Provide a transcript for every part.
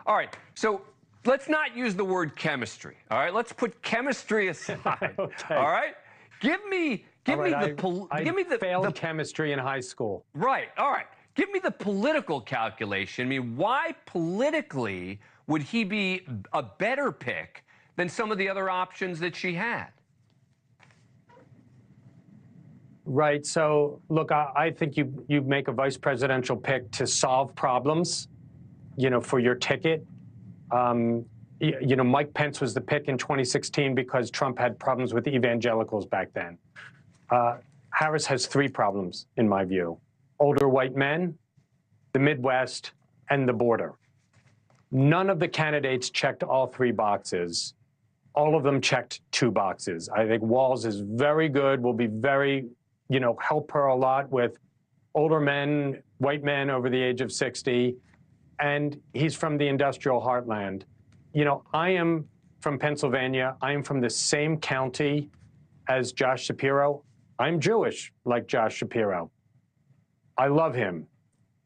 All right, so let's not use the word chemistry. All right, let's put chemistry aside. Okay. All right, give me failed chemistry in high school. Right. All right. Give me the political calculation. I mean, why politically would he be a better pick than some of the other options that she had? Right. So, look, I think you make a vice presidential pick to solve problems, for your ticket. Mike Pence was the pick in 2016 because Trump had problems with evangelicals back then. Harris has three problems, in my view: older white men, the Midwest, and the border. None of the candidates checked all three boxes. All of them checked two boxes. I think Walz is very good, will be very, help her a lot with older men, white men over the age of 60, and he's from the industrial heartland. I am from Pennsylvania. I am from the same county as Josh Shapiro. I'm Jewish, like Josh Shapiro. I love him.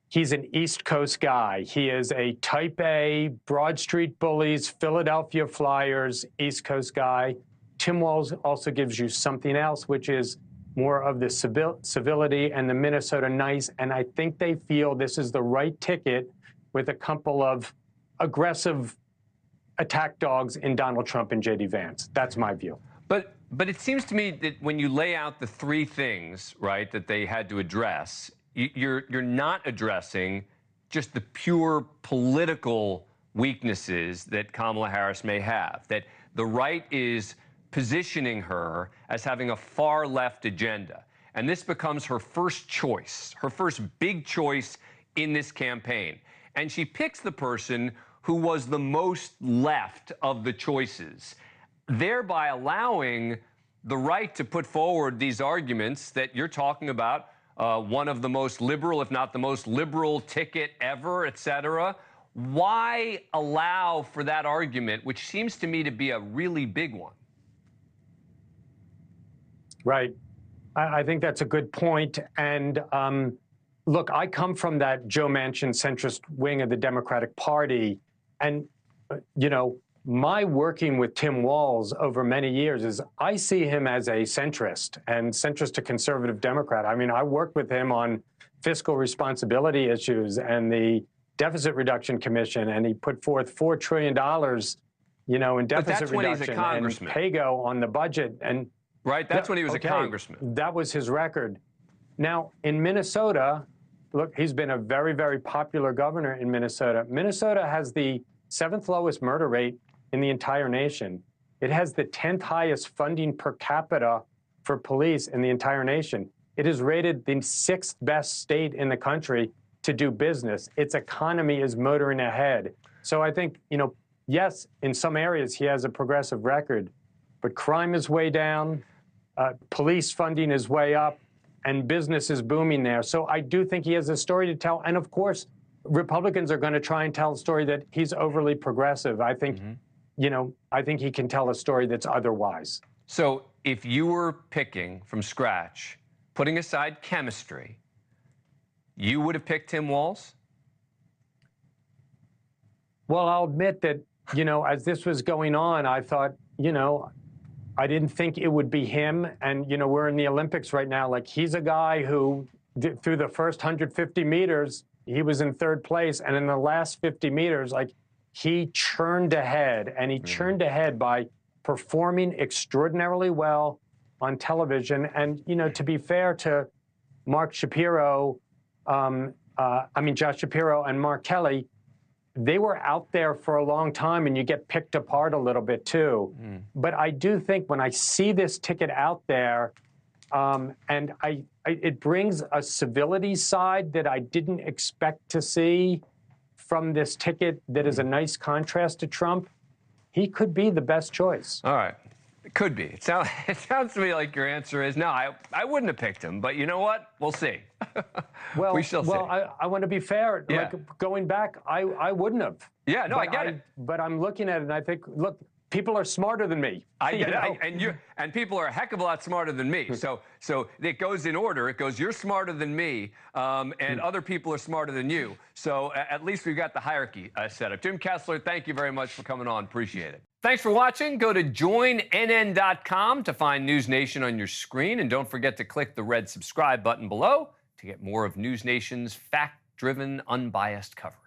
He's an East Coast guy. He is a type A, Broad Street Bullies, Philadelphia Flyers, East Coast guy. Tim Walz also gives you something else, which is more of the civility and the Minnesota nice. And I think they feel this is the right ticket with a couple of aggressive attack dogs in Donald Trump and J.D. Vance. That's my view. But it seems to me that when you lay out the three things, right, that they had to address, you're not addressing just the pure political weaknesses that Kamala Harris may have, that the right is positioning her as having a far left agenda. And this becomes her first choice, her first big choice in this campaign. And she picks the person who was the most left of the choices, thereby allowing the right to put forward these arguments that you're talking about, one of the most liberal, if not the most liberal ticket ever, et cetera. Why allow for that argument, which seems to me to be a really big one? Right. I think that's a good point. And look, I come from that Joe Manchin centrist wing of the Democratic Party. And, my working with Tim Walz over many years is I see him as a centrist and centrist to conservative Democrat. I mean, I worked with him on fiscal responsibility issues and the Deficit Reduction Commission, and he put forth $4 trillion, in deficit reduction and pay-go on the budget. And right, that's when he was a congressman. That was his record. Now, in Minnesota, look, he's been a very, very popular governor in Minnesota. Minnesota has the 7th lowest murder rate in the entire nation. It has the 10th highest funding per capita for police in the entire nation. It is rated the 6th best state in the country to do business. Its economy is motoring ahead. So I think, yes, in some areas he has a progressive record, but crime is way down, police funding is way up, and business is booming there. So I do think he has a story to tell. And of course, Republicans are going to try and tell a story that he's overly progressive. I think, I think he can tell a story that's otherwise. So if you were picking from scratch, putting aside chemistry, you would have picked Tim Walz? Well, I'll admit that, as this was going on, I thought, I didn't think it would be him. And, we're in the Olympics right now. Like, he's a guy who, through the first 150 meters, he was in 3rd place. And in the last 50 meters, he churned ahead. And he churned ahead by performing extraordinarily well on television. And, to be fair to Josh Shapiro and Mark Kelly, they were out there for a long time, and you get picked apart a little bit too. But I do think when I see this ticket out there, and it brings a civility side that I didn't expect to see from this ticket that is a nice contrast to Trump, he could be the best choice. All right. It could be. It sounds to me like your answer is no, I wouldn't have picked him. But you know what? We'll see. We shall see. Well, I want to be fair. Yeah. Like, going back, I wouldn't have. Yeah, no, I get it. But I'm looking at it, and I think, look, People are smarter than me. I get it. And people are a heck of a lot smarter than me. So it goes in order. It goes, you're smarter than me, and other people are smarter than you. So at least we've got the hierarchy set up. Jim Kessler, thank you very much for coming on. Appreciate it. Thanks for watching. Go to joinnn.com to find NewsNation on your screen. And don't forget to click the red subscribe button below to get more of NewsNation's fact-driven, unbiased coverage.